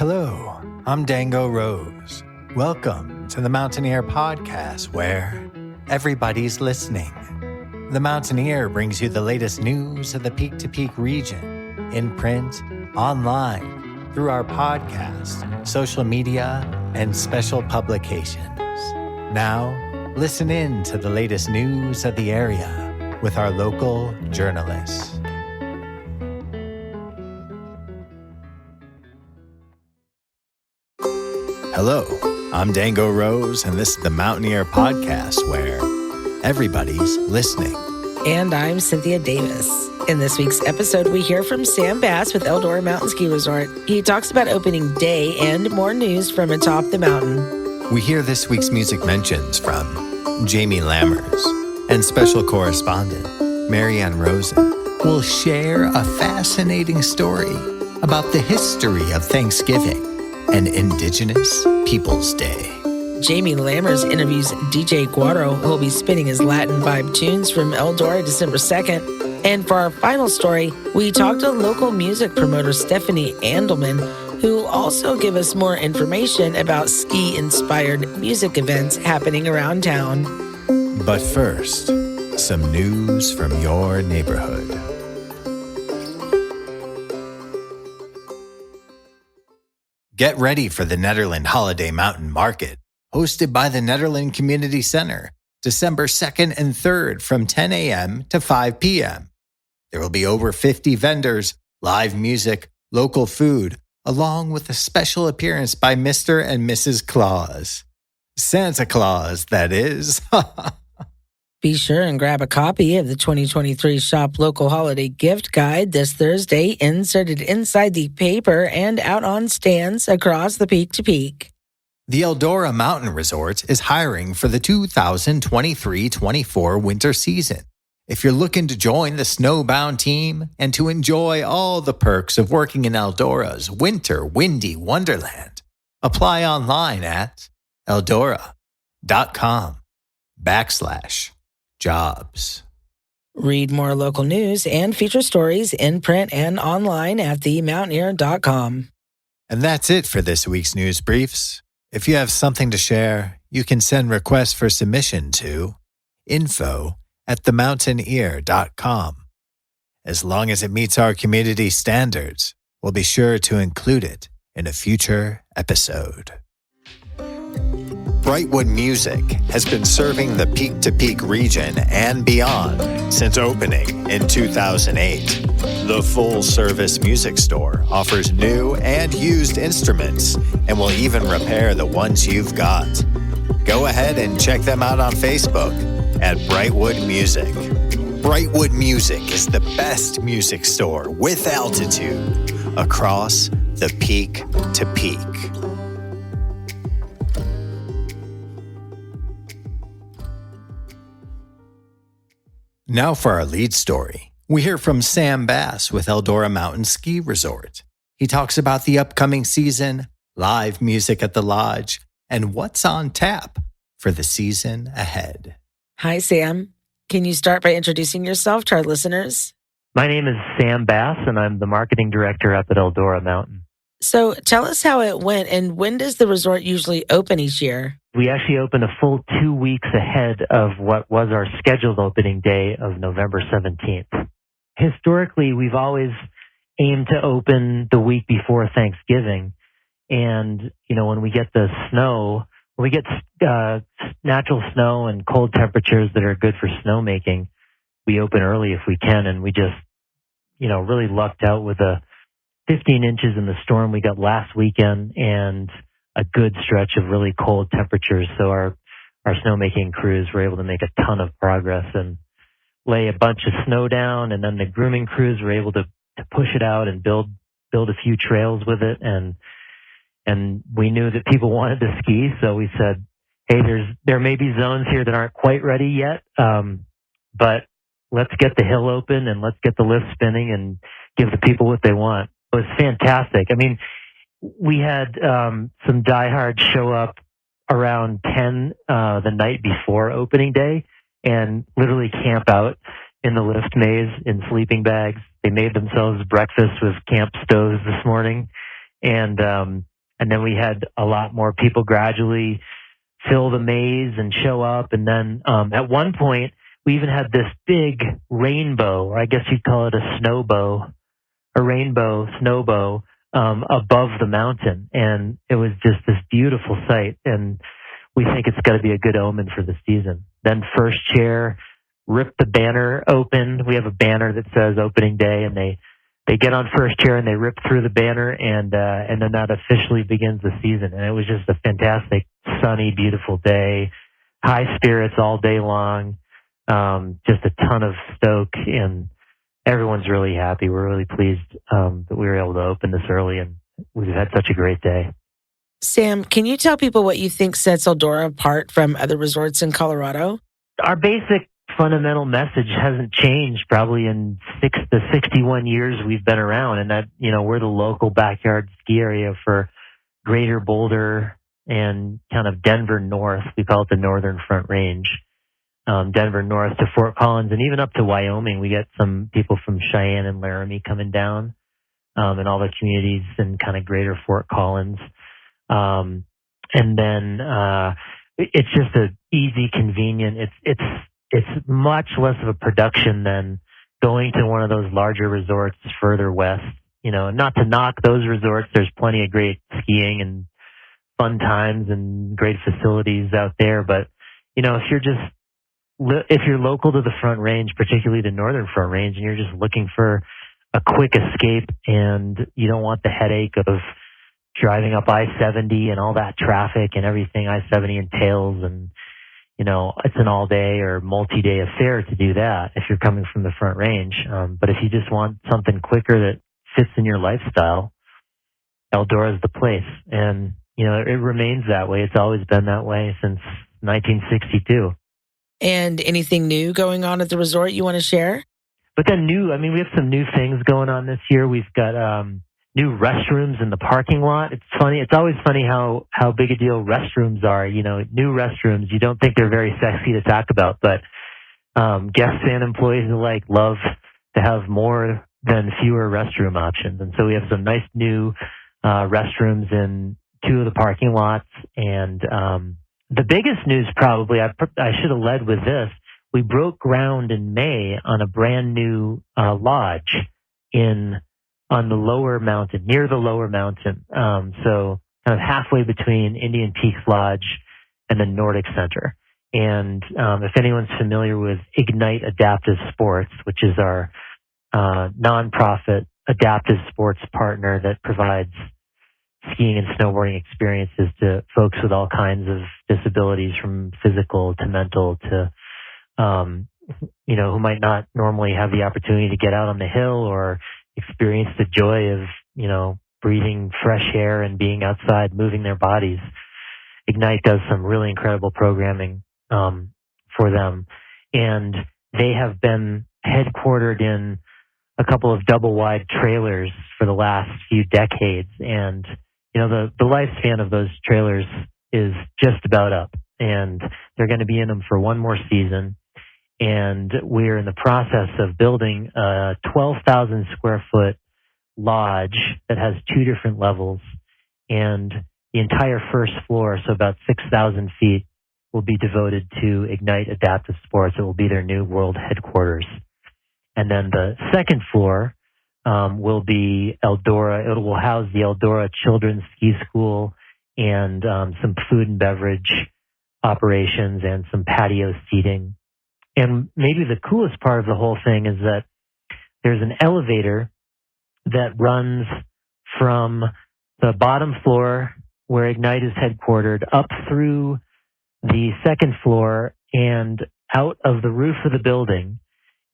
Hello, I'm Dango Rose. Welcome to the Mountaineer Podcast, where everybody's listening. The Mountaineer brings you the latest news of the Peak to Peak region, in print, online, through our podcast, social media, and special publications. Now, listen in to the latest news of the area with our local journalists. Hello, I'm Dango Rose, and this is the Mountaineer Podcast, where everybody's listening. And I'm Cynthia Davis. In this week's episode, we hear from Sam Bass with Eldora Mountain Ski Resort. He talks about opening day and more news from atop the mountain. We hear this week's music mentions from Jamie Lammers, and special correspondent Maryann Rosen will share a fascinating story about the history of Thanksgiving and Indigenous Peoples Day. Jamie Lammers interviews DJ Guaro, who will be spinning his Latin vibe tunes from Eldora December 2nd. And for our final story, we talked to local music promoter Stephanie Andelman, who will also give us more information about ski-inspired music events happening around town. But first, some news from your neighborhood. Get ready for the Nederland Holiday Mountain Market, hosted by the Nederland Community Center, December 2nd and 3rd from 10 a.m. to 5 p.m. There will be over 50 vendors, live music, local food, along with a special appearance by Mr. and Mrs. Claus. Santa Claus, that is. Be sure and grab a copy of the 2023 Shop Local Holiday Gift Guide this Thursday, inserted inside the paper and out on stands across the Peak to Peak. The Eldora Mountain Resort is hiring for the 2023-24 winter season. If you're looking to join the snowbound team and to enjoy all the perks of working in Eldora's winter windy wonderland, apply online at eldora.com/jobs. Read more local news and feature stories in print and online at themountaineer.com. And that's it for this week's news briefs. If you have something to share, you can send requests for submission to info@themountaineer.com. As long as it meets our community standards, we'll be sure to include it in a future episode. Brightwood Music has been serving the Peak to Peak region and beyond since opening in 2008. The full-service music store offers new and used instruments and will even repair the ones you've got. Go ahead and check them out on Facebook at Brightwood Music. Brightwood Music is the best music store with altitude across the Peak to Peak. Now for our lead story. We hear from Sam Bass with Eldora Mountain Ski Resort. He talks about the upcoming season, live music at the lodge, and what's on tap for the season ahead. Hi, Sam. Can you start by introducing yourself to our listeners? My name is Sam Bass, and I'm the marketing director up at Eldora Mountain. So tell us how it went, and when does the resort usually open each year? We actually opened a full 2 weeks ahead of what was our scheduled opening day of November 17th. Historically, we've always aimed to open the week before Thanksgiving. And, when we get the snow, when we get natural snow and cold temperatures that are good for snowmaking, we open early if we can. And we just, really lucked out with the 15 inches in the storm we got last weekend and a good stretch of really cold temperatures. So our snowmaking crews were able to make a ton of progress and lay a bunch of snow down. And then the grooming crews were able to push it out and build a few trails with it. And we knew that people wanted to ski. So we said, hey, there may be zones here that aren't quite ready yet. But let's get the hill open and let's get the lift spinning and give the people what they want. It was fantastic. I mean, we had some diehards show up around 10 the night before opening day and literally camp out in the lift maze in sleeping bags. They made themselves breakfast with camp stoves this morning. And And then we had a lot more people gradually fill the maze and show up. And then at one point, we even had this big rainbow, or I guess you'd call it a rainbow snowbow above the mountain. And it was just this beautiful sight. And we think it's got to be a good omen for the season. Then First Chair ripped the banner open. We have a banner that says opening day, and they get on First Chair and they rip through the banner, and then that officially begins the season. And it was just a fantastic, sunny, beautiful day, high spirits all day long, just a ton of stoke, and everyone's really happy. We're really pleased that we were able to open this early, and we've had such a great day. Sam, can you tell people what you think sets Eldora apart from other resorts in Colorado? Our basic fundamental message hasn't changed probably in the 61 years we've been around, and that, we're the local backyard ski area for Greater Boulder and kind of Denver North. We call it the Northern Front Range. Denver North to Fort Collins, and even up to Wyoming. We get some people from Cheyenne and Laramie coming down, and all the communities in kind of Greater Fort Collins. And then it's just an easy, convenient. It's much less of a production than going to one of those larger resorts further west. Not to knock those resorts. There's plenty of great skiing and fun times and great facilities out there. But if you're local to the Front Range, particularly the Northern Front Range, and you're just looking for a quick escape, and you don't want the headache of driving up I-70 and all that traffic and everything I-70 entails, and it's an all-day or multi-day affair to do that if you're coming from the Front Range. But if you just want something quicker that fits in your lifestyle, Eldora is the place. And, it remains that way. It's always been that way since 1962. And anything new going on at the resort you want to share? But then we have some new things going on this year. We've got new restrooms in the parking lot. It's funny. It's always funny how big a deal restrooms are. New restrooms, you don't think they're very sexy to talk about, but guests and employees alike love to have more than fewer restroom options. And so we have some nice new restrooms in two of the parking lots. And the biggest news probably, I should have led with this. We broke ground in May on a brand new lodge on the lower mountain, near the lower mountain. So kind of halfway between Indian Peaks Lodge and the Nordic Center. And if anyone's familiar with Ignite Adaptive Sports, which is our nonprofit adaptive sports partner that provides skiing and snowboarding experiences to folks with all kinds of disabilities, from physical to mental to, who might not normally have the opportunity to get out on the hill or experience the joy of, breathing fresh air and being outside, moving their bodies. Ignite does some really incredible programming for them. And they have been headquartered in a couple of double-wide trailers for the last few decades. And, the lifespan of those trailers is just about up. And they're going to be in them for one more season. And we're in the process of building a 12,000 square foot lodge that has two different levels. And the entire first floor, so about 6,000 feet, will be devoted to Ignite Adaptive Sports. It will be their new world headquarters. And then the second floor will be Eldora. It will house the Eldora Children's Ski School and some food and beverage operations and some patio seating. And maybe the coolest part of the whole thing is that there's an elevator that runs from the bottom floor where Ignite is headquartered up through the second floor and out of the roof of the building.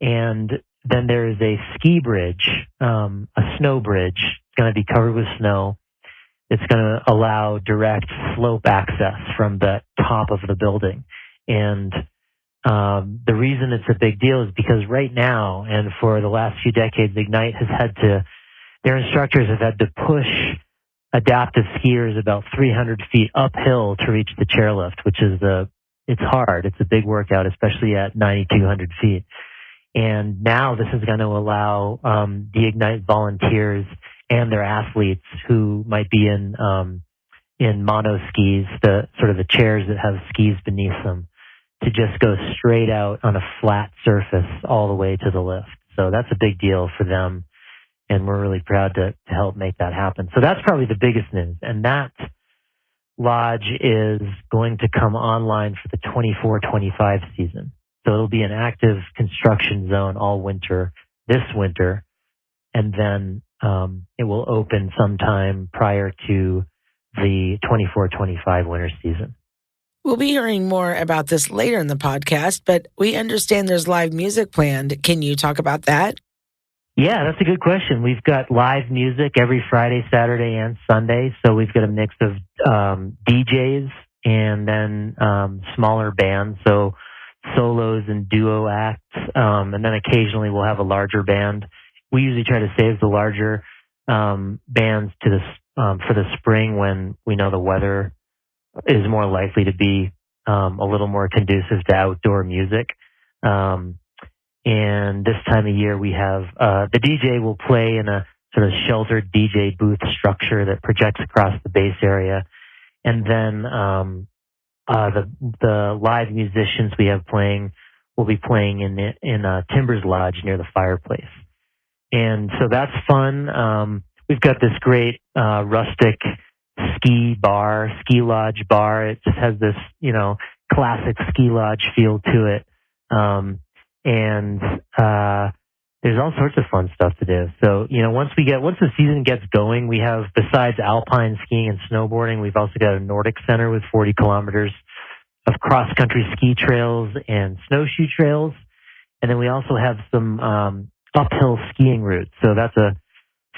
And then there is a ski bridge, a snow bridge. It's going to be covered with snow. It's going to allow direct slope access from the top of the building. And the reason it's a big deal is because right now, and for the last few decades, Ignite has their instructors have had to push adaptive skiers about 300 feet uphill to reach the chairlift, which is it's hard. It's a big workout, especially at 9,200 feet. And now this is going to allow the Ignite volunteers and their athletes who might be in in mono skis, the sort of the chairs that have skis beneath them, to just go straight out on a flat surface all the way to the lift. So that's a big deal for them, and we're really proud to help make that happen. So that's probably the biggest news. And that lodge is going to come online for the 24-25 season. So it'll be an active construction zone all winter, this winter, and then it will open sometime prior to the 24-25 winter season. We'll be hearing more about this later in the podcast, but we understand there's live music planned. Can you talk about that? Yeah, that's a good question. We've got live music every Friday, Saturday, and Sunday. So we've got a mix of DJs and then smaller bands, so solos and duo acts. And then occasionally we'll have a larger band. We usually try to save the larger bands to for the spring, when we know the weather is more likely to be a little more conducive to outdoor music. And this time of year, we have the DJ will play in a sort of sheltered DJ booth structure that projects across the base area. And then the live musicians we have playing will be playing in Timbers Lodge near the fireplace. And so that's fun. We've got this great rustic ski lodge bar. It just has this, classic ski lodge feel to it. And there's all sorts of fun stuff to do. So, once the season gets going, we have, besides alpine skiing and snowboarding, we've also got a Nordic center with 40 kilometers of cross-country ski trails and snowshoe trails. And then we also have some uphill skiing routes. So that's a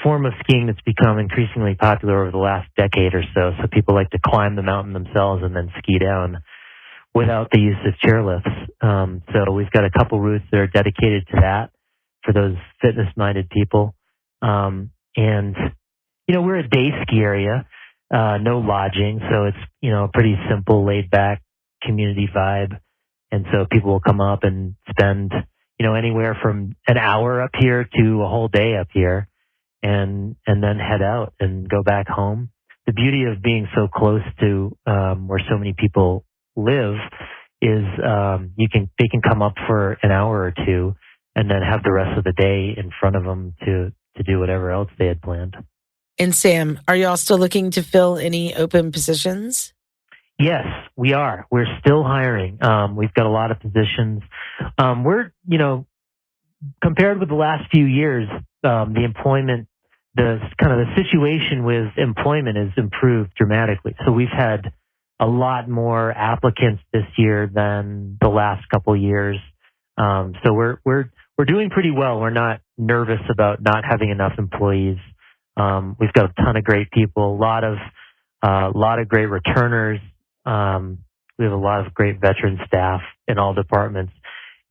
form of skiing that's become increasingly popular over the last decade or so. So people like to climb the mountain themselves and then ski down without the use of chairlifts. So we've got a couple routes that are dedicated to that for those fitness-minded people. And, we're a day ski area, no lodging. So it's, a pretty simple, laid-back community vibe. And so people will come up and spend, anywhere from an hour up here to a whole day up here, and then head out and go back home. The beauty of being so close to where so many people live is they can come up for an hour or two and then have the rest of the day in front of them to do whatever else they had planned. And Sam, are y'all still looking to fill any open positions? Yes, we are. We're still hiring. We've got a lot of positions. We're, compared with the last few years, the situation with employment has improved dramatically. So we've had a lot more applicants this year than the last couple of years. So we're doing pretty well. We're not nervous about not having enough employees. We've got a ton of great people, a lot of great returners. We have a lot of great veteran staff in all departments,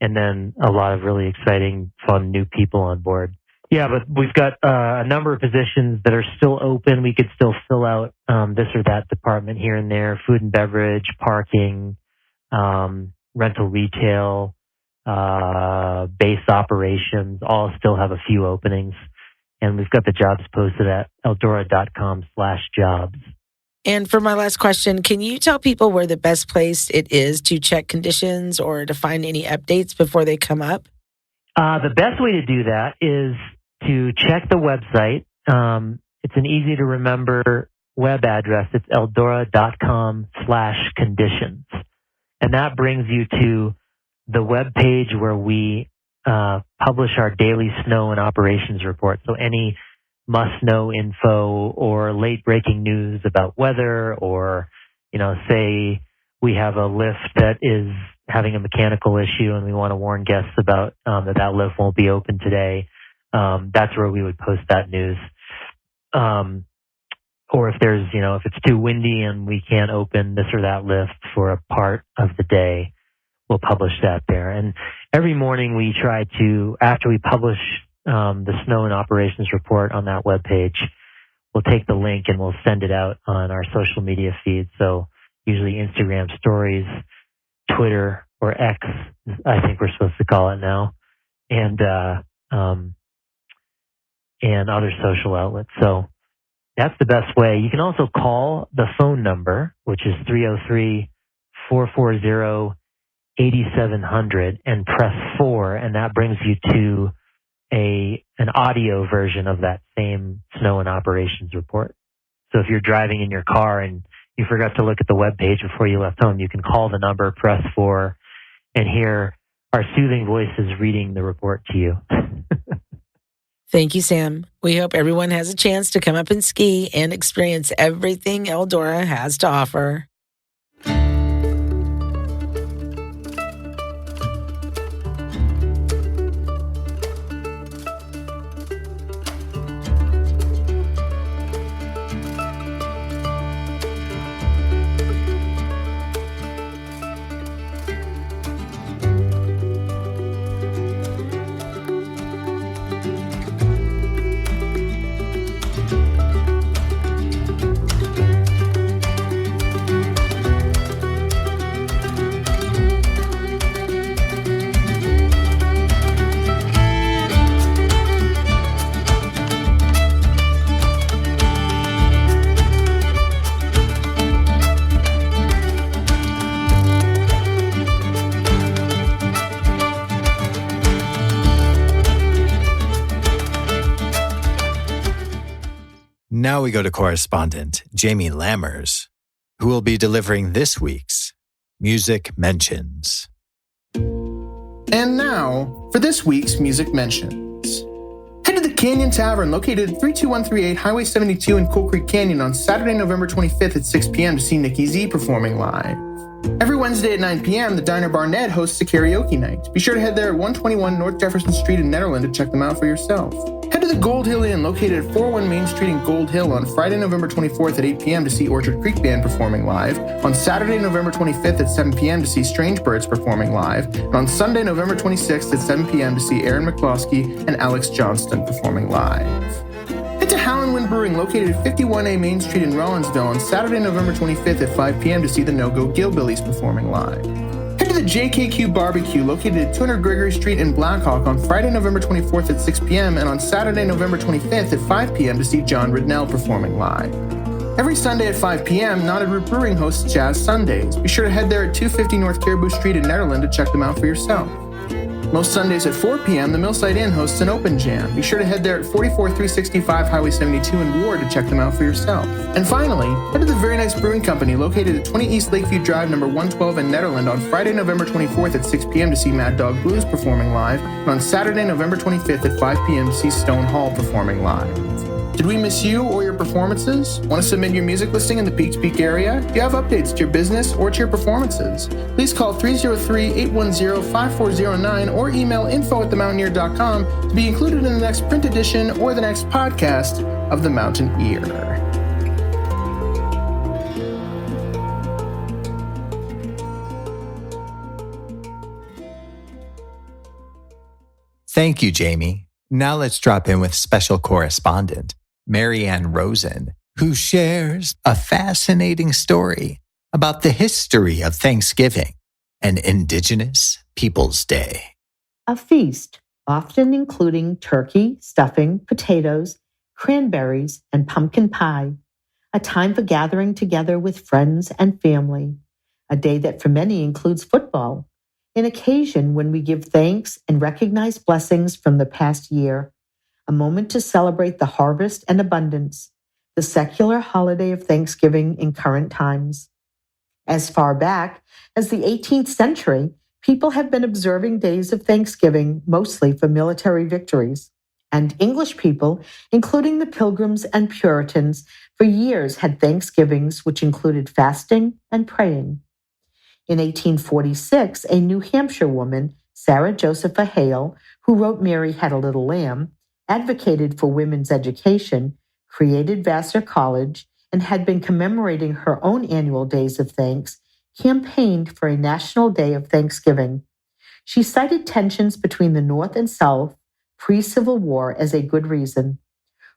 and then a lot of really exciting, fun new people on board. Yeah, but we've got a number of positions that are still open. We could still fill out this or that department here and there: food and beverage, parking, rental retail, base operations. All still have a few openings. And we've got the jobs posted at eldora.com/jobs. And for my last question, can you tell people where the best place it is to check conditions or to find any updates before they come up? The best way to do that is to check the website. It's an easy to remember web address. It's eldora.com/conditions. And that brings you to the web page where we publish our daily snow and operations report. So any must-know info or late-breaking news about weather, or, say we have a lift that is having a mechanical issue and we want to warn guests about that lift won't be open today. That's where we would post that news. Or if there's, if it's too windy and we can't open this or that lift for a part of the day, we'll publish that there. And every morning we try to, after we publish the snow and operations report on that webpage, we'll take the link and we'll send it out on our social media feed. So usually Instagram stories, Twitter, or X, I think we're supposed to call it now, and other social outlets. So That's the best way. You can also call the phone number, which is 303-440-8700, and press 4, and that brings you to an audio version of that same snow and operations report. So if you're driving in your car and you forgot to look at the webpage before you left home, you can call the number, press 4, and hear our soothing voices reading the report to you. Thank you, Sam. We hope everyone has a chance to come up and ski and experience everything Eldora has to offer. Now we go to correspondent Jamie Lammers, who will be delivering this week's Music Mentions. And now for this week's Music Mentions. Head to the Canyon Tavern located at 32138 Highway 72 in Coal Creek Canyon on Saturday, November 25th at 6 p.m. to see Nikki Z performing live. Every Wednesday at 9 p.m., the Diner Bar Ned hosts a karaoke night. Be sure to head there at 121 North Jefferson Street in Netherland to check them out for yourself. Head to the Gold Hill Inn, located at 401 Main Street in Gold Hill on Friday, November 24th at 8 p.m. to see Orchard Creek Band performing live, on Saturday, November 25th at 7 p.m. to see Strange Birds performing live, and on Sunday, November 26th at 7 p.m. to see Aaron McCloskey and Alex Johnston performing live. Head to Howlin' Wind Brewing, located at 51A Main Street in Rollinsville on Saturday, November 25th at 5 p.m. to see the No-Go Gillbillies performing live. Head to the JKQ Barbecue, located at 200 Gregory Street in Blackhawk on Friday, November 24th at 6 p.m. and on Saturday, November 25th at 5 p.m. to see John Ridnell performing live. Every Sunday at 5 p.m., Knotted Root Brewing hosts Jazz Sundays. Be sure to head there at 250 North Caribou Street in Netherland to check them out for yourself. Most Sundays at 4 p.m., the Millside Inn hosts an open jam. Be sure to head there at 44365 Highway 72 in Ward to check them out for yourself. And finally, head to the Very Nice Brewing Company, located at 20 East Lakeview Drive, number 112 in Netherland on Friday, November 24th at 6 p.m. to see Mad Dog Blues performing live, and on Saturday, November 25th at 5 p.m. to see Stone Hall performing live. Did we miss you or your performances? Want to submit your music listing in the Peak to Peak area? Do you have updates to your business or to your performances? Please call 303-810-5409 or email info@themountaineer.com to be included in the next print edition or the next podcast of The Mountain Ear. Thank you, Jamie. Now let's drop in with special correspondent Maryann Rosen, who shares a fascinating story about the history of Thanksgiving and Indigenous Peoples Day. A feast, often including turkey, stuffing, potatoes, cranberries, and pumpkin pie. A time for gathering together with friends and family. A day that for many includes football. An occasion when we give thanks and recognize blessings from the past year. A moment to celebrate the harvest and abundance. The secular holiday of Thanksgiving in current times. As far back as the 18th century, people have been observing days of Thanksgiving mostly for military victories. And English people, including the Pilgrims and Puritans, for years had Thanksgivings which included fasting and praying. In 1846, a New Hampshire woman, Sarah Josepha Hale, who wrote Mary Had a Little Lamb, advocated for women's education, created Vassar College, and had been commemorating her own annual days of thanks, campaigned for a national day of Thanksgiving. She cited tensions between the North and South pre-Civil War as a good reason.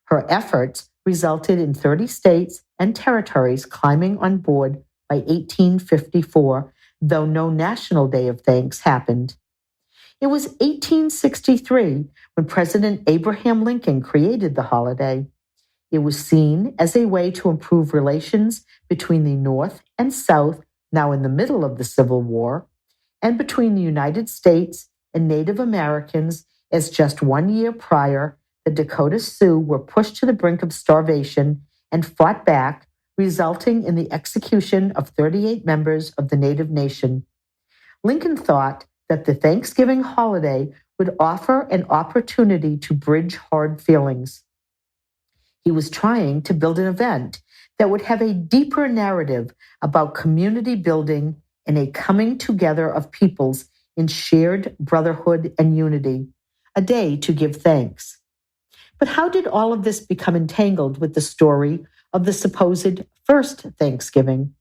Her efforts resulted in 30 states and territories climbing on board by 1854, though no national day of thanks happened. It was 1863 when President Abraham Lincoln created the holiday. It was seen as a way to improve relations between the North and South, now in the middle of the Civil War, and between the United States and Native Americans, as just 1 year prior, the Dakota Sioux were pushed to the brink of starvation and fought back, resulting in the execution of 38 members of the Native Nation. Lincoln thought that the Thanksgiving holiday would offer an opportunity to bridge hard feelings. He was trying to build an event that would have a deeper narrative about community building and a coming together of peoples in shared brotherhood and unity, a day to give thanks. But how did all of this become entangled with the story of the supposed first Thanksgiving?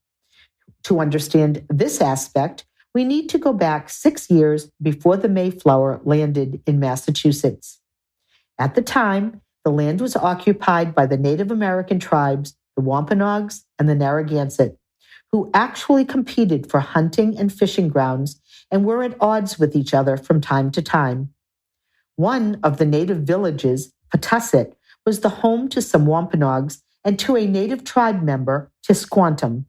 To understand this aspect, we need to go back 6 years before the Mayflower landed in Massachusetts. At the time, the land was occupied by the Native American tribes, the Wampanoags and the Narragansett, who actually competed for hunting and fishing grounds and were at odds with each other from time to time. One of the native villages, Pawtucket, was the home to some Wampanoags and to a native tribe member, Tisquantum.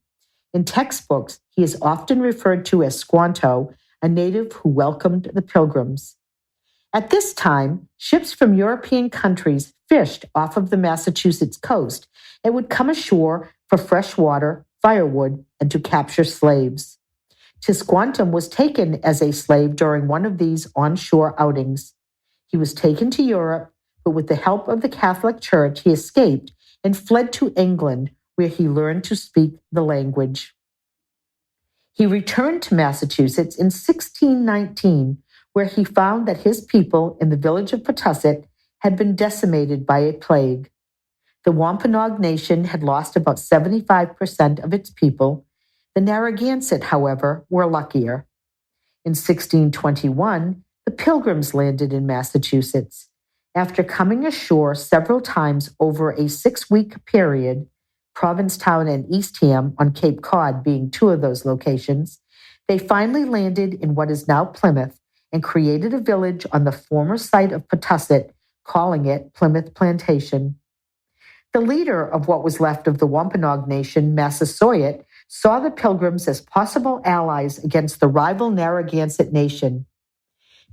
In textbooks, he is often referred to as Squanto, a native who welcomed the Pilgrims. At this time, ships from European countries fished off of the Massachusetts coast and would come ashore for fresh water, firewood, and to capture slaves. Tisquantum was taken as a slave during one of these onshore outings. He was taken to Europe, but with the help of the Catholic Church, he escaped and fled to England, where he learned to speak the language. He returned to Massachusetts in 1619, where he found that his people in the village of Pawtucket had been decimated by a plague. The Wampanoag Nation had lost about 75% of its people. The Narragansett, however, were luckier. In 1621, the Pilgrims landed in Massachusetts. After coming ashore several times over a 6-week period, Provincetown and Eastham on Cape Cod being two of those locations, they finally landed in what is now Plymouth and created a village on the former site of Pawtucket, calling it Plymouth Plantation. The leader of what was left of the Wampanoag Nation, Massasoit, saw the Pilgrims as possible allies against the rival Narragansett Nation.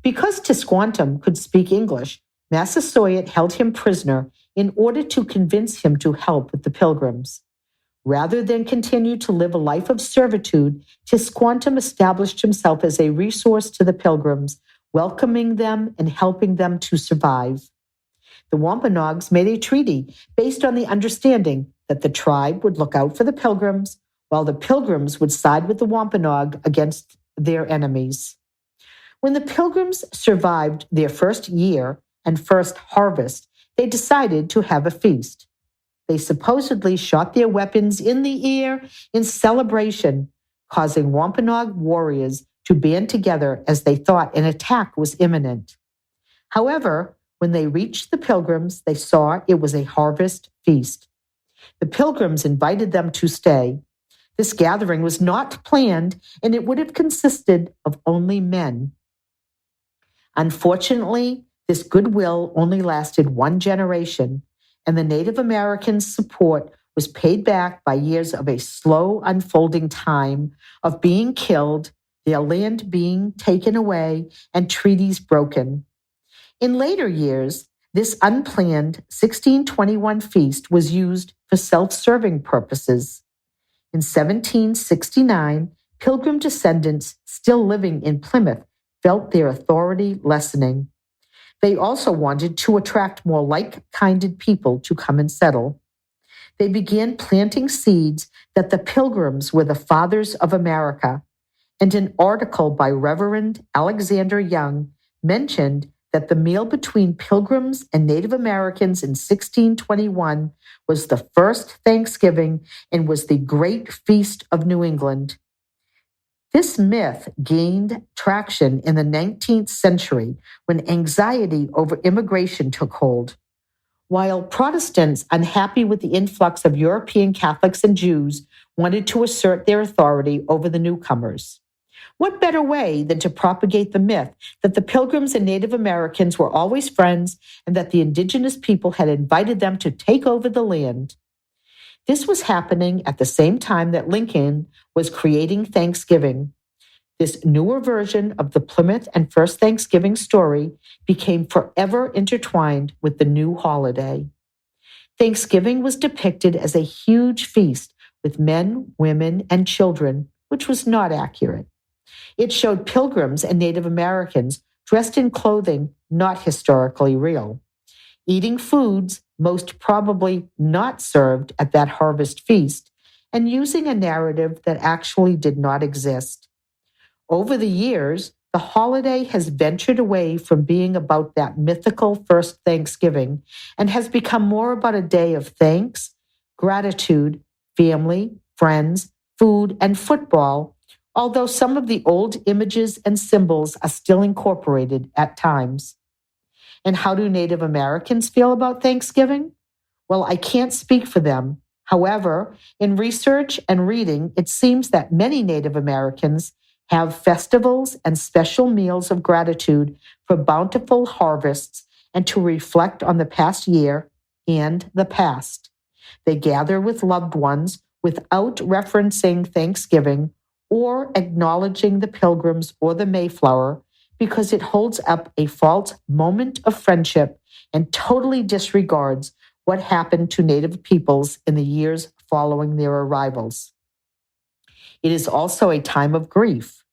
Because Tisquantum could speak English, Massasoit held him prisoner in order to convince him to help with the Pilgrims. Rather than continue to live a life of servitude, Tisquantum established himself as a resource to the Pilgrims, welcoming them and helping them to survive. The Wampanoags made a treaty based on the understanding that the tribe would look out for the Pilgrims, while the Pilgrims would side with the Wampanoag against their enemies. When the Pilgrims survived their first year and first harvest, they decided to have a feast. They supposedly shot their weapons in the air in celebration, causing Wampanoag warriors to band together as they thought an attack was imminent. However, when they reached the Pilgrims, they saw it was a harvest feast. The Pilgrims invited them to stay. This gathering was not planned, and it would have consisted of only men. Unfortunately, this goodwill only lasted 1 generation, and the Native Americans' support was paid back by years of a slow unfolding time of being killed, their land being taken away, and treaties broken. In later years, this unplanned 1621 feast was used for self-serving purposes. In 1769, Pilgrim descendants still living in Plymouth felt their authority lessening. They also wanted to attract more like-minded people to come and settle. They began planting seeds that the Pilgrims were the fathers of America, and an article by Reverend Alexander Young mentioned that the meal between Pilgrims and Native Americans in 1621 was the first Thanksgiving and was the Great Feast of New England. This myth gained traction in the 19th century when anxiety over immigration took hold. While Protestants, unhappy with the influx of European Catholics and Jews, wanted to assert their authority over the newcomers. What better way than to propagate the myth that the Pilgrims and Native Americans were always friends and that the indigenous people had invited them to take over the land? This was happening at the same time that Lincoln was creating Thanksgiving. This newer version of the Plymouth and First Thanksgiving story became forever intertwined with the new holiday. Thanksgiving was depicted as a huge feast with men, women, and children, which was not accurate. It showed Pilgrims and Native Americans dressed in clothing not historically real, eating foods most probably not served at that harvest feast, and using a narrative that actually did not exist. Over the years, the holiday has ventured away from being about that mythical first Thanksgiving and has become more about a day of thanks, gratitude, family, friends, food, and football, although some of the old images and symbols are still incorporated at times. And how do Native Americans feel about Thanksgiving? Well, I can't speak for them. However, in research and reading, it seems that many Native Americans have festivals and special meals of gratitude for bountiful harvests and to reflect on the past year and the past. They gather with loved ones without referencing Thanksgiving or acknowledging the Pilgrims or the Mayflower because it holds up a false moment of friendship and totally disregards what happened to Native peoples in the years following their arrivals. It is also a time of grief.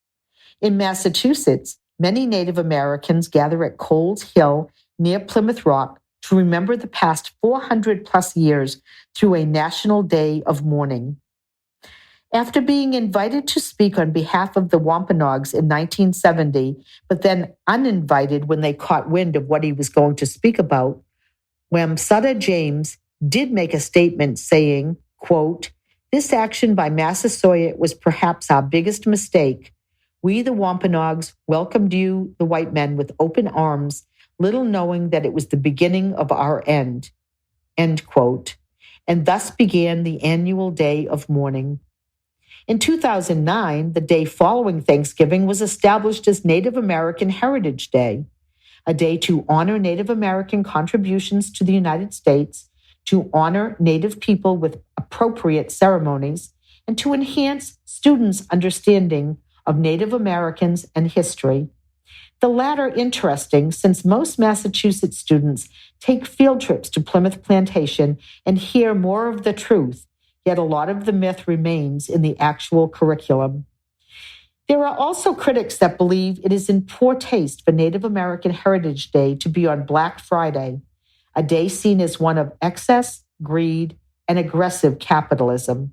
In Massachusetts, many Native Americans gather at Coles Hill near Plymouth Rock to remember the past 400 plus years through a national day of mourning. After being invited to speak on behalf of the Wampanoags in 1970, but then uninvited when they caught wind of what he was going to speak about, Wamsutta James did make a statement saying, quote, "This action by Massasoit was perhaps our biggest mistake. We, the Wampanoags, welcomed you, the white men, with open arms, little knowing that it was the beginning of our end." End quote. And thus began the annual day of mourning. In 2009, the day following Thanksgiving was established as Native American Heritage Day, a day to honor Native American contributions to the United States, to honor Native people with appropriate ceremonies, and to enhance students' understanding of Native Americans and history. The latter interesting since most Massachusetts students take field trips to Plymouth Plantation and hear more of the truth, yet a lot of the myth remains in the actual curriculum. There are also critics that believe it is in poor taste for Native American Heritage Day to be on Black Friday, a day seen as one of excess, greed, and aggressive capitalism.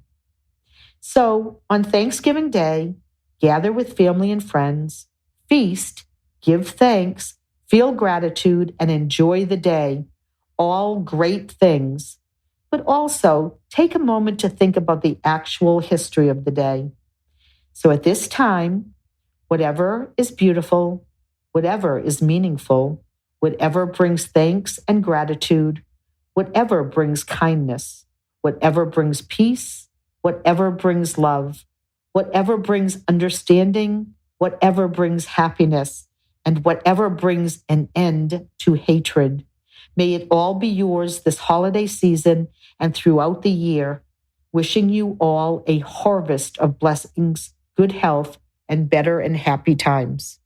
So, on Thanksgiving Day, gather with family and friends, feast, give thanks, feel gratitude, and enjoy the day. All great things. But also take a moment to think about the actual history of the day. So at this time, whatever is beautiful, whatever is meaningful, whatever brings thanks and gratitude, whatever brings kindness, whatever brings peace, whatever brings love, whatever brings understanding, whatever brings happiness, and whatever brings an end to hatred. May it all be yours this holiday season and throughout the year, wishing you all a harvest of blessings, good health, and better and happy times.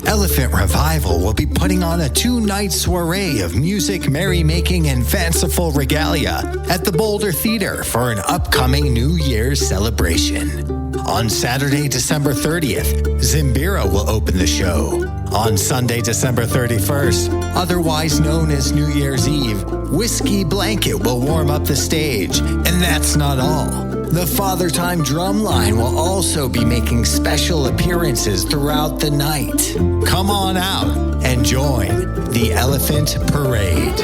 Elephant Revival will be putting on a 2-night soiree of music, merrymaking, and fanciful regalia at the Boulder Theater for an upcoming New Year's celebration. On Saturday, December 30th, Zimbira will open the show. On Sunday, December 31st, otherwise known as New Year's Eve, Whiskey Blanket will warm up the stage. And that's not all. The Father Time Drumline will also be making special appearances throughout the night. Come on out and join the Elephant Parade.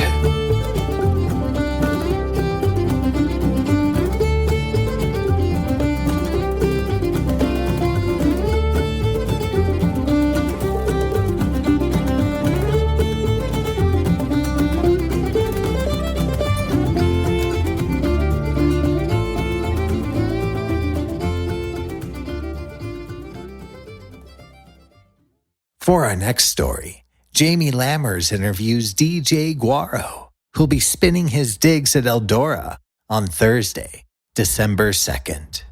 For our next story, Jamie Lammers interviews DJ Guaro, who'll be spinning his digs at Eldora on Thursday, December 2nd.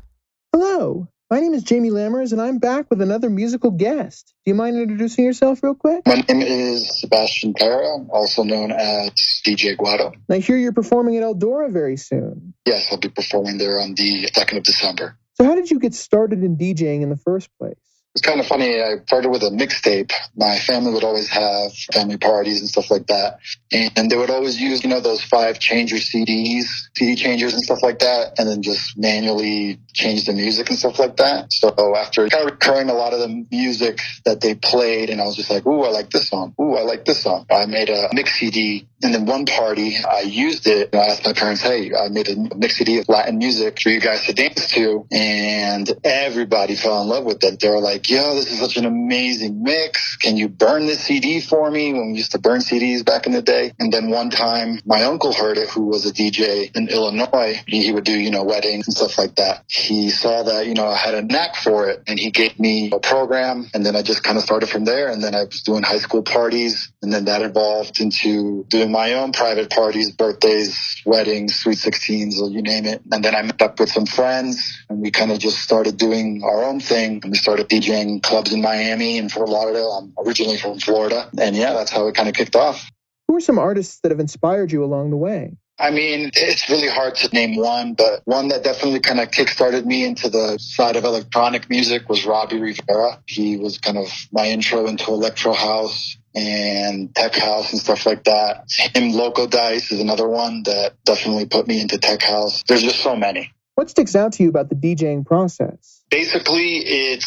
Hello, my name is Jamie Lammers, and I'm back with another musical guest. Do you mind introducing yourself real quick? My name is Sebastian Pera, also known as DJ Guaro. I hear you're performing at Eldora very soon. Yes, I'll be performing there on the 2nd of December. So how did you get started in DJing in the first place? It's kind of funny. I started with a mixtape. My family would always have family parties and stuff like that. And they would always use, those 5-changer CDs, CD changers and stuff like that, and then just manually change the music and stuff like that. So after kind of recurring a lot of the music that they played, and I was just like, ooh, I like this song. Ooh, I like this song. I made a mix CD. And then one party, I used it. I asked my parents, hey, I made a mix CD of Latin music for you guys to dance to. And everybody fell in love with it. They were like, yo, this is such an amazing mix. Can you burn this CD for me? When we used to burn CDs back in the day. And then one time, my uncle heard it, who was a DJ in Illinois. He would do, weddings and stuff like that. He saw that, I had a knack for it. And he gave me a program. And then I just kind of started from there. And then I was doing high school parties. And then that evolved into doing my own private parties, birthdays, weddings, sweet 16s, you name it. And then I met up with some friends and we kind of just started doing our own thing. And we started DJing clubs in Miami and Fort Lauderdale. I'm originally from Florida. And yeah, that's how it kind of kicked off. Who are some artists that have inspired you along the way? I mean, it's really hard to name one, but one that definitely kind of kickstarted me into the side of electronic music was Robbie Rivera. He was kind of my intro into electro house and tech house and stuff like that. Him, Loco Dice is another one that definitely put me into tech house. There's just so many. What sticks out to you about the DJing process? Basically,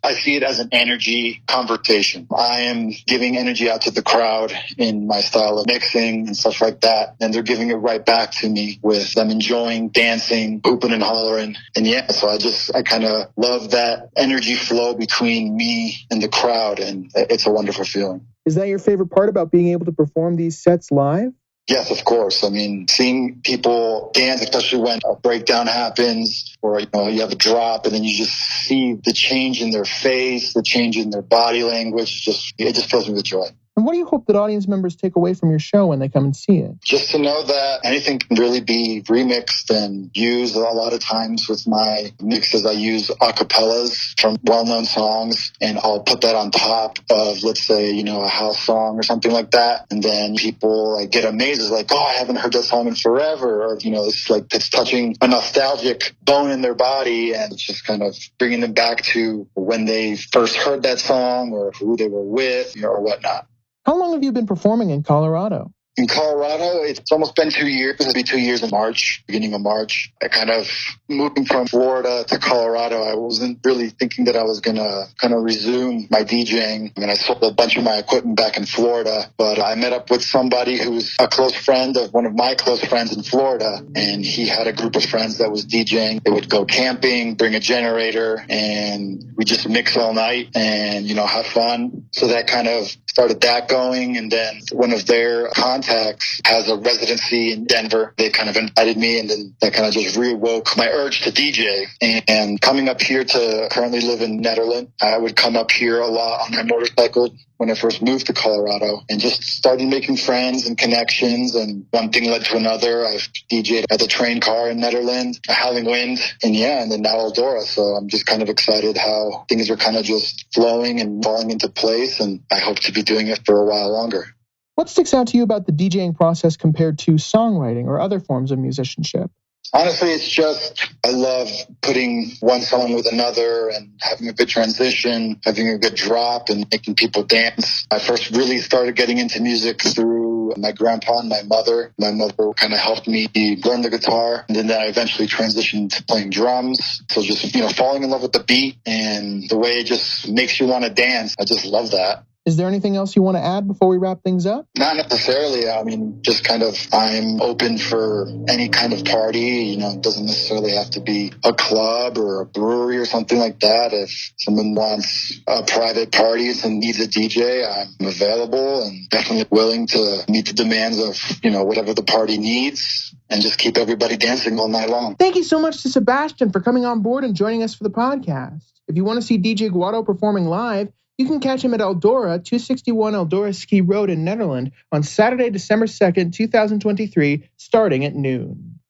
I see it as an energy conversation. I am giving energy out to the crowd in my style of mixing and stuff like that. And they're giving it right back to me with them enjoying, dancing, hooping and hollering. And yeah, so I kind of love that energy flow between me and the crowd. And it's a wonderful feeling. Is that your favorite part about being able to perform these sets live? Yes, of course. I mean, seeing people dance, especially when a breakdown happens or, you have a drop and then you just see the change in their face, the change in their body language. It just fills me with joy. And what do you hope that audience members take away from your show when they come and see it? Just to know that anything can really be remixed and used. A lot of times with my mixes, I use acapellas from well-known songs, and I'll put that on top of, let's say, a house song or something like that. And then people get amazed. It's like, oh, I haven't heard that song in forever. Or, it's touching a nostalgic bone in their body, and it's just kind of bringing them back to when they first heard that song or who they were with or whatnot. How long have you been performing in Colorado? In Colorado, it's almost been 2 years. It'll be 2 years in March, beginning of March. I kind of moving from Florida to Colorado. I wasn't really thinking that I was going to kind of resume my DJing. I mean, I sold a bunch of my equipment back in Florida, but I met up with somebody who's a close friend of one of my close friends in Florida, and he had a group of friends that was DJing. They would go camping, bring a generator, and we just mix all night and, have fun. So that kind of started that going, and then one of their contacts has a residency in Denver. They kind of invited me, and then that kind of just reawoke my urge to DJ. And coming up here to currently live in Netherlands, I would come up here a lot on my motorcycle when I first moved to Colorado and just started making friends and connections, and one thing led to another. I've DJed at the train car in Netherlands, Howling Wind, and then now Eldora. So I'm just kind of excited how things are kind of just flowing and falling into place, and I hope to be doing it for a while longer. What sticks out to you about the DJing process compared to songwriting or other forms of musicianship? Honestly, it's just, I love putting one song with another and having a good transition, having a good drop and making people dance. I first really started getting into music through my grandpa and my mother. My mother kind of helped me learn the guitar, and then I eventually transitioned to playing drums. So just, falling in love with the beat and the way it just makes you want to dance. I just love that. Is there anything else you want to add before we wrap things up? Not necessarily. I mean, just kind of, I'm open for any kind of party. It doesn't necessarily have to be a club or a brewery or something like that. If someone wants a private party and needs a DJ, I'm available and definitely willing to meet the demands of, whatever the party needs and just keep everybody dancing all night long. Thank you so much to Sebastian for coming on board and joining us for the podcast. If you want to see DJ Guaro performing live, You can catch him at Eldora, 261 Eldora Ski Road in Nederland on Saturday, December 2nd, 2023, starting at noon.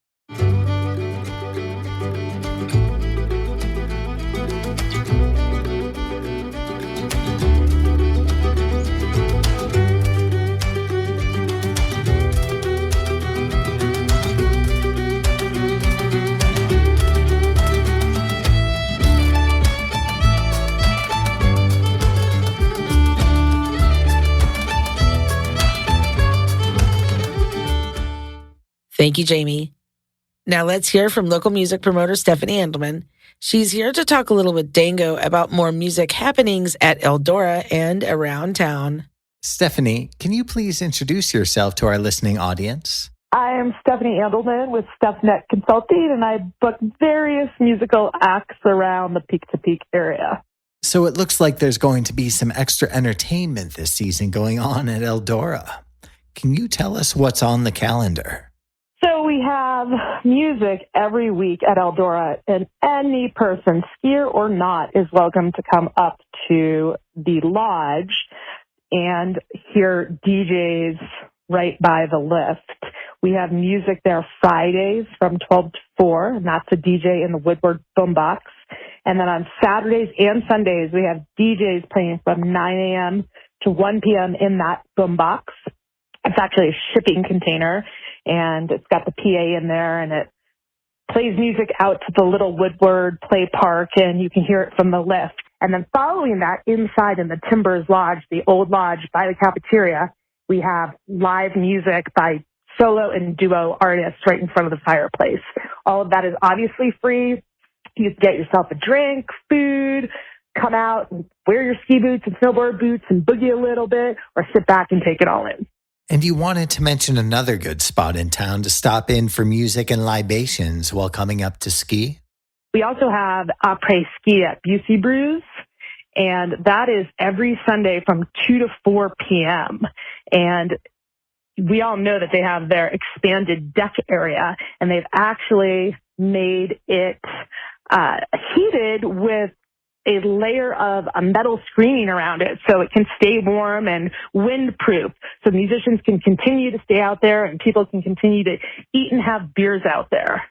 Thank you, Jamie. Now let's hear from local music promoter Stephanie Andelman. She's here to talk a little with Dango about more music happenings at Eldora and around town. Stephanie, can you please introduce yourself to our listening audience? I am Stephanie Andelman with StephNet Consulting, and I book various musical acts around the Peak-to-Peak area. So it looks like there's going to be some extra entertainment this season going on at Eldora. Can you tell us what's on the calendar? So we have music every week at Eldora, and any person, skier or not, is welcome to come up to the lodge and hear DJs right by the lift. We have music there Fridays from 12 to 4, and that's a DJ in the Woodward boombox. And then on Saturdays and Sundays, we have DJs playing from 9 a.m. to 1 p.m. in that boombox. It's actually a shipping container, and it's got the PA in there, and it plays music out to the little Woodward play park, and you can hear it from the lift. And then following that, inside in the Timbers Lodge, the old lodge by the cafeteria, we have live music by solo and duo artists right in front of the fireplace. All of that is obviously free. You can get yourself a drink, food, come out and wear your ski boots and snowboard boots and boogie a little bit, or sit back and take it all in. And you wanted to mention another good spot in town to stop in for music and libations while coming up to ski? We also have après ski at Busey Brews, and that is every Sunday from 2 to 4 p.m. And we all know that they have their expanded deck area, and they've actually made it heated with a layer of a metal screening around it so it can stay warm and windproof. So musicians can continue to stay out there and people can continue to eat and have beers out there.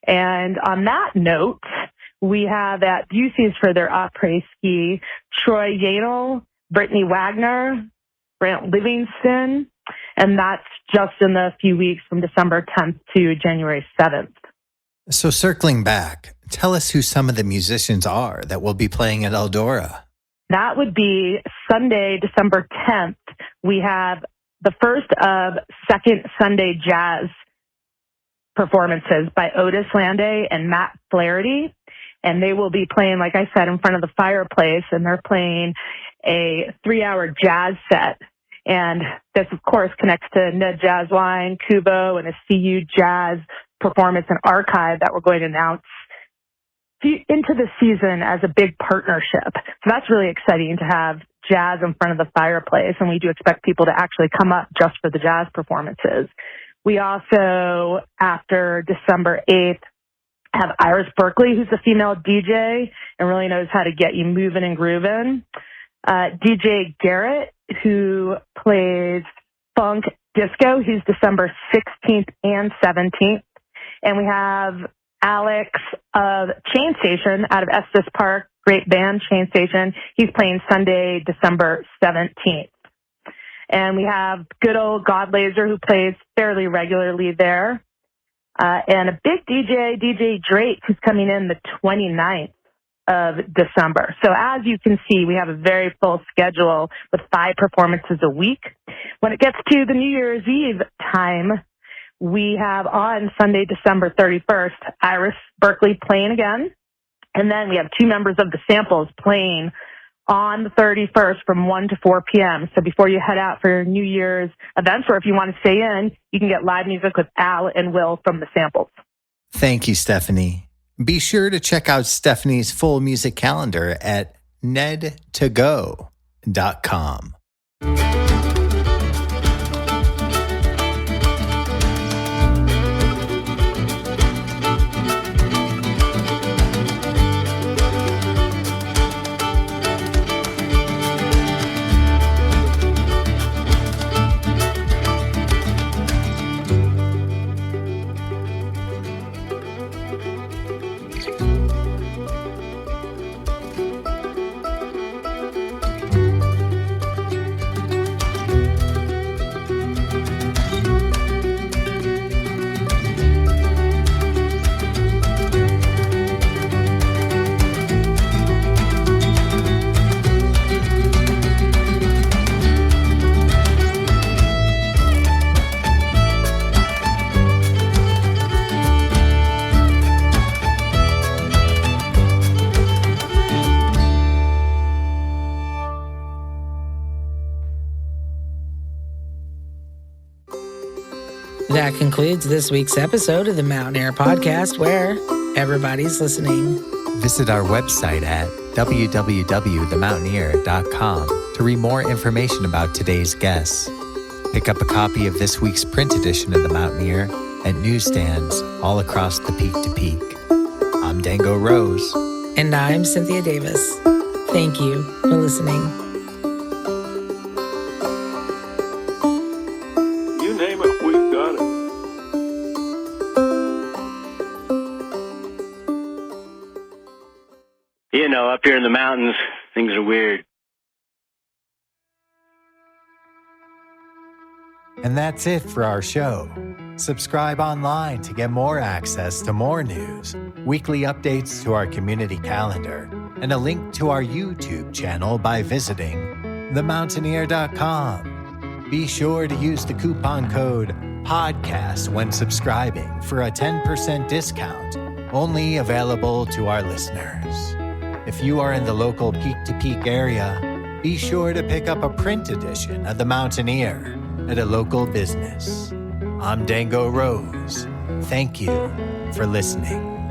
And on that note, we have at Busey's for their après ski, Troy Yanel, Brittany Wagner, Grant Livingston, and that's just in the few weeks from December 10th to January 7th. So circling back, tell us who some of the musicians are that will be playing at Eldora. That would be Sunday, December 10th. We have the first of second Sunday jazz performances by Otis Landay and Matt Flaherty. And they will be playing, like I said, in front of the fireplace, and they're playing a 3-hour jazz set. And this, of course, connects to Ned Jazzwine, Kubo, and a CU Jazz performance and archive that we're going to announce into the season as a big partnership. So that's really exciting to have jazz in front of the fireplace, and we do expect people to actually come up just for the jazz performances. We also, after December 8th, have Iris Berkeley, who's a female DJ and really knows how to get you moving and grooving. DJ Garrett, who plays funk disco. He's December 16th and 17th. And we have Alex of Chain Station out of Estes Park, great band, Chain Station. He's playing Sunday, December 17th. And we have good old God Laser, who plays fairly regularly there. And a big DJ, DJ Drake, who's coming in the 29th of December. So as you can see, we have a very full schedule with 5 performances a week. When it gets to the New Year's Eve time, we have on Sunday, December 31st, Iris Berkeley playing again. And then we have 2 members of the Samples playing on the 31st from 1 to 4 p.m. So before you head out for your New Year's events, or if you want to stay in, you can get live music with Al and Will from the Samples. Thank you, Stephanie. Be sure to check out Stephanie's full music calendar at nedtogo.com. That concludes this week's episode of the Mountain Air Podcast, where everybody's listening. Visit our website at www.themountaineer.com to read more information about today's guests. Pick up a copy of this week's print edition of The Mountaineer at newsstands all across the Peak to Peak. I'm Dango Rose. And I'm Cynthia Davis. Thank you for listening. You name it, we've got it. You know, up here in the mountains, things are weird. And that's it for our show. Subscribe online to get more access to more news, weekly updates to our community calendar, and a link to our YouTube channel by visiting themountaineer.com. Be sure to use the coupon code PODCAST when subscribing for a 10% discount, only available to our listeners. If you are in the local Peak to Peak area, be sure to pick up a print edition of The Mountaineer at a local business. I'm Dango Rose. Thank you for listening.